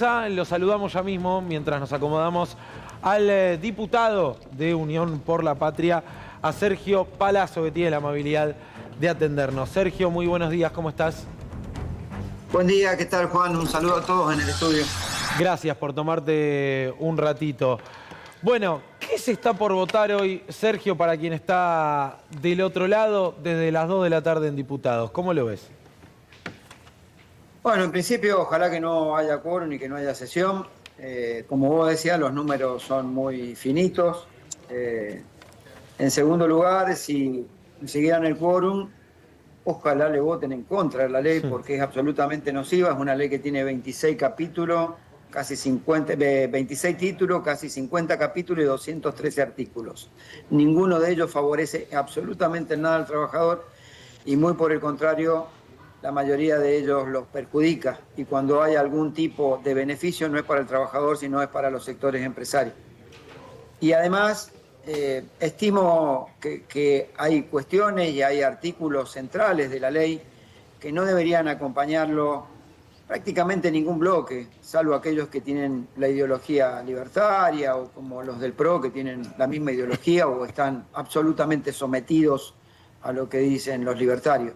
mesa. Lo saludamos ya mismo mientras nos acomodamos al diputado de Unión por la Patria, a Sergio Palazzo, que tiene la amabilidad de atendernos. Sergio, muy buenos días, ¿cómo estás? Buen día, ¿qué tal, Juan? Un saludo a todos en el estudio. Gracias por tomarte un ratito. Bueno, ¿qué se está por votar hoy, Sergio, para quien está del otro lado desde las 2 de la tarde en diputados? ¿Cómo lo ves? Bueno, en principio, ojalá que no haya quórum y que no haya sesión. Como vos decías, los números son muy finitos. En segundo lugar, si siguieran el quórum, ojalá le voten en contra de la ley porque es absolutamente nociva. Es una ley que tiene 26 capítulos, casi 50, 26 títulos, casi 50 capítulos y 213 artículos. Ninguno de ellos favorece absolutamente nada al trabajador y muy por el contrario, la mayoría de ellos los perjudica. Y cuando hay algún tipo de beneficio no es para el trabajador, sino es para los sectores empresarios. Y además, estimo que hay cuestiones y hay artículos centrales de la ley que no deberían acompañarlo prácticamente ningún bloque, salvo aquellos que tienen la ideología libertaria o como los del PRO que tienen la misma ideología o están absolutamente sometidos a lo que dicen los libertarios.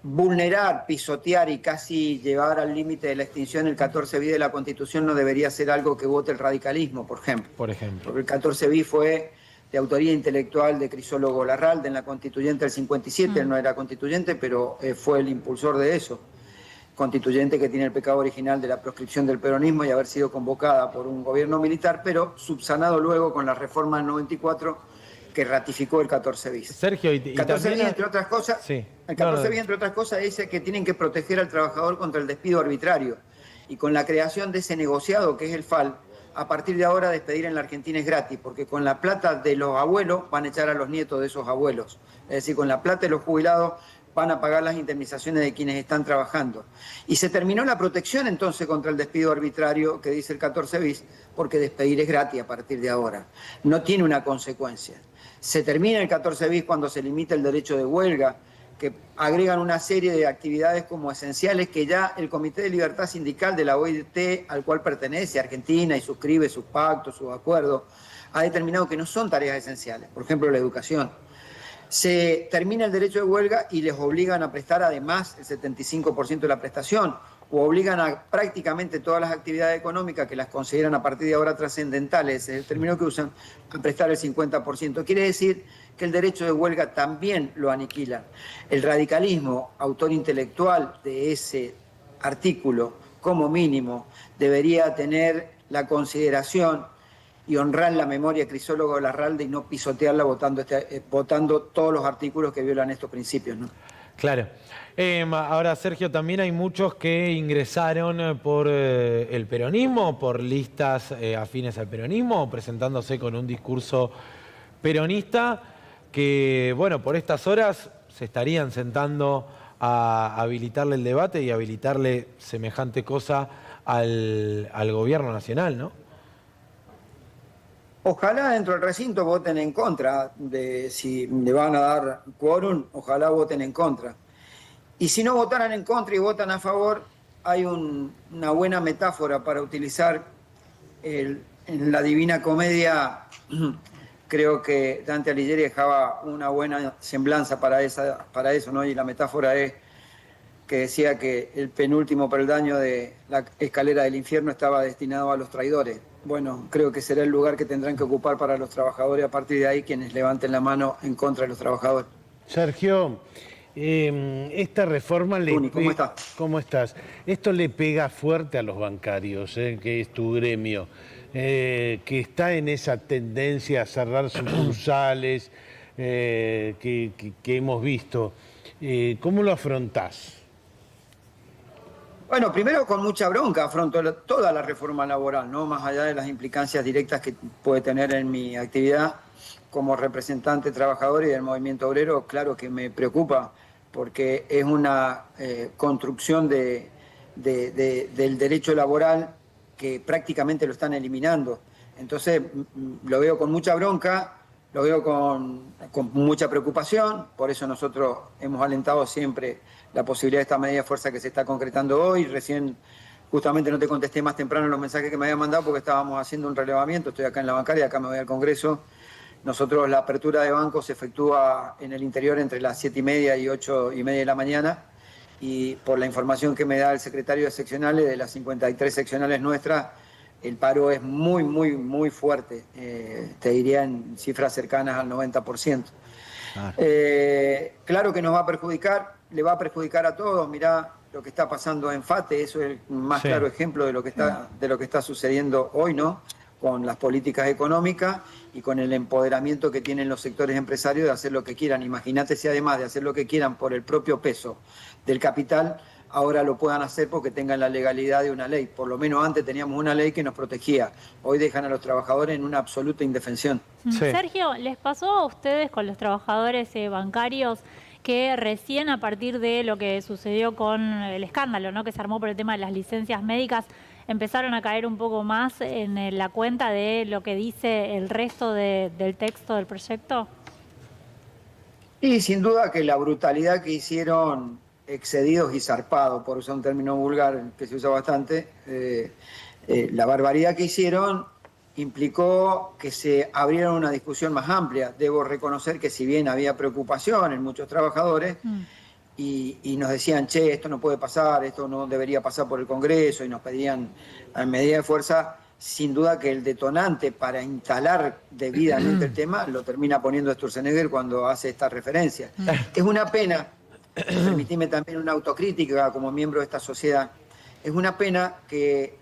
Vulnerar, pisotear y casi llevar al límite de la extinción el 14 bis de la Constitución no debería ser algo que vote el radicalismo, por ejemplo. Porque el 14 bis fue de autoría intelectual de Crisólogo Larralde en la Constituyente del 57, él no era constituyente, pero fue el impulsor de eso. Constituyente que tiene el pecado original de la proscripción del peronismo y haber sido convocada por un gobierno militar, pero subsanado luego con la reforma del 94 que ratificó el 14 bis. Sergio, el 14 bis, entre otras cosas, sí. El 14 bis, entre otras cosas, dice que tienen que proteger al trabajador contra el despido arbitrario. Y con la creación de ese negociado, que es el FAL, a partir de ahora despedir en la Argentina es gratis, porque con la plata de los abuelos van a echar a los nietos de esos abuelos. Es decir, con la plata de los jubilados van a pagar las indemnizaciones de quienes están trabajando. Y se terminó la protección entonces contra el despido arbitrario que dice el 14 bis, porque despedir es gratis a partir de ahora. No tiene una consecuencia. Se termina el 14 bis cuando se limita el derecho de huelga, que agregan una serie de actividades como esenciales que ya el Comité de Libertad Sindical de la OIT, al cual pertenece Argentina y suscribe sus pactos, sus acuerdos, ha determinado que no son tareas esenciales, por ejemplo la educación. Se termina el derecho de huelga y les obligan a prestar además el 75% de la prestación, o obligan a prácticamente todas las actividades económicas que las consideran a partir de ahora trascendentales, es el término que usan, a prestar el 50%. Quiere decir que el derecho de huelga también lo aniquilan. El radicalismo, autor intelectual de ese artículo, como mínimo, debería tener la consideración y honrar la memoria de Crisólogo Larralde y no pisotearla votando todos los artículos que violan estos principios, ¿no? Claro. Ahora, Sergio, también hay muchos que ingresaron por el peronismo, por listas afines al peronismo, presentándose con un discurso peronista, que, bueno, por estas horas se estarían sentando a habilitarle el debate y habilitarle semejante cosa al gobierno nacional, ¿no? Ojalá dentro del recinto voten en contra de si le van a dar quórum, ojalá voten en contra. Y si no votaran en contra y votan a favor, hay una buena metáfora para utilizar en la Divina Comedia. Creo que Dante Alighieri dejaba una buena semblanza para eso, ¿no? Y la metáfora es que decía que el penúltimo peldaño de la escalera del infierno estaba destinado a los traidores. Bueno, creo que será el lugar que tendrán que ocupar para los trabajadores, a partir de ahí quienes levanten la mano en contra de los trabajadores. Sergio, esta reforma le... ¿Cómo estás? ¿Cómo estás? Esto le pega fuerte a los bancarios, que es tu gremio, que está en esa tendencia a cerrar sucursales que hemos visto. ¿Cómo lo afrontás? Bueno, primero con mucha bronca afronto toda la reforma laboral, ¿no? Más allá de las implicancias directas que puede tener en mi actividad como representante trabajador y del movimiento obrero, claro que me preocupa porque es una construcción del derecho laboral que prácticamente lo están eliminando. Entonces lo veo con mucha bronca, lo veo con mucha preocupación, por eso nosotros hemos alentado siempre la posibilidad de esta medida de fuerza que se está concretando hoy. Recién Justamente no te contesté más temprano los mensajes que me habían mandado porque estábamos haciendo un relevamiento. Estoy acá en la bancaria, acá me voy al Congreso. Nosotros la apertura de bancos se efectúa en el interior entre las 7:30 y 8:30 de la mañana. Y por la información que me da el secretario de seccionales, de las 53 seccionales nuestras, el paro es muy, muy, muy fuerte. Te diría en cifras cercanas al 90%. Claro que nos va a perjudicar, le va a perjudicar a todos. Mirá lo que está pasando en FATE, eso es el más claro ejemplo de lo que está sucediendo hoy, ¿no? Con las políticas económicas y con el empoderamiento que tienen los sectores empresarios de hacer lo que quieran. Imagínate si además de hacer lo que quieran por el propio peso del capital, ahora lo puedan hacer porque tengan la legalidad de una ley. Por lo menos antes teníamos una ley que nos protegía. Hoy dejan a los trabajadores en una absoluta indefensión. Sí. Sergio, ¿les pasó a ustedes con los trabajadores bancarios que recién a partir de lo que sucedió con el escándalo, ¿no?, que se armó por el tema de las licencias médicas, empezaron a caer un poco más en la cuenta de lo que dice el resto del texto del proyecto? Y sin duda que la brutalidad que hicieron, excedidos y zarpados, por usar un término vulgar que se usa bastante, la barbaridad que hicieron implicó que se abriera una discusión más amplia. Debo reconocer que si bien había preocupación en muchos trabajadores y nos decían, che, esto no puede pasar, esto no debería pasar por el Congreso, y nos pedían a medida de fuerza, sin duda que el detonante para instalar debidamente el tema lo termina poniendo Sturzenegger cuando hace esta referencia. Es una pena, permitime también una autocrítica como miembro de esta sociedad, es una pena que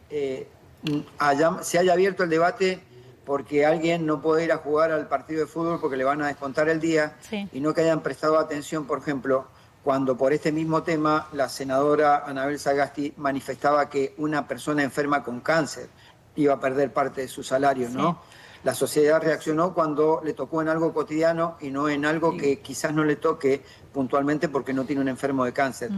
se haya abierto el debate porque alguien no puede ir a jugar al partido de fútbol porque le van a descontar el día, y no que hayan prestado atención, por ejemplo, cuando por este mismo tema la senadora Anabel Sagasti manifestaba que una persona enferma con cáncer iba a perder parte de su salario, ¿no? La sociedad reaccionó cuando le tocó en algo cotidiano y no en algo que quizás no le toque puntualmente porque no tiene un enfermo de cáncer.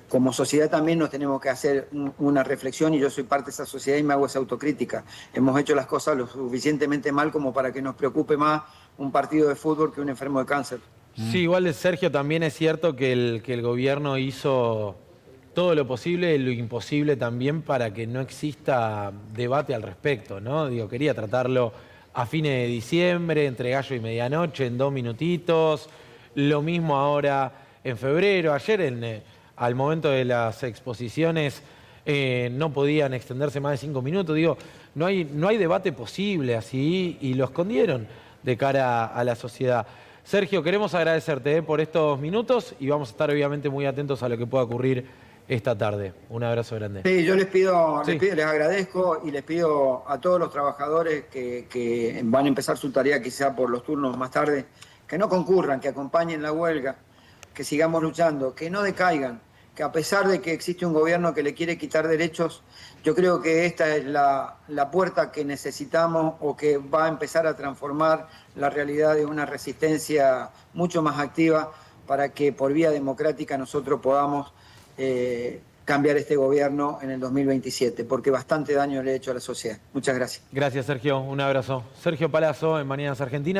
Como sociedad también nos tenemos que hacer una reflexión, y yo soy parte de esa sociedad y me hago esa autocrítica. Hemos hecho las cosas lo suficientemente mal como para que nos preocupe más un partido de fútbol que un enfermo de cáncer. Sí, igual, Sergio, también es cierto que el gobierno hizo todo lo posible y lo imposible también para que no exista debate al respecto, ¿no? Digo, quería tratarlo a fines de diciembre, entre gallo y medianoche, en 2 minutitos. Lo mismo ahora en febrero. Ayer, al momento de las exposiciones, no podían extenderse más de 5 minutos. Digo, no hay debate posible así, y lo escondieron de cara a la sociedad. Sergio, queremos agradecerte por estos minutos y vamos a estar obviamente muy atentos a lo que pueda ocurrir esta tarde. Un abrazo grande. Sí, yo les agradezco y les pido a todos los trabajadores que van a empezar su tarea quizá por los turnos más tarde, que no concurran, que acompañen la huelga, que sigamos luchando, que no decaigan, que a pesar de que existe un gobierno que le quiere quitar derechos, yo creo que esta es la puerta que necesitamos, o que va a empezar a transformar la realidad de una resistencia mucho más activa para que por vía democrática nosotros podamos cambiar este gobierno en el 2027, porque bastante daño le ha hecho a la sociedad. Muchas gracias. Gracias, Sergio. Un abrazo. Sergio Palazzo, en Mañanas Argentinas.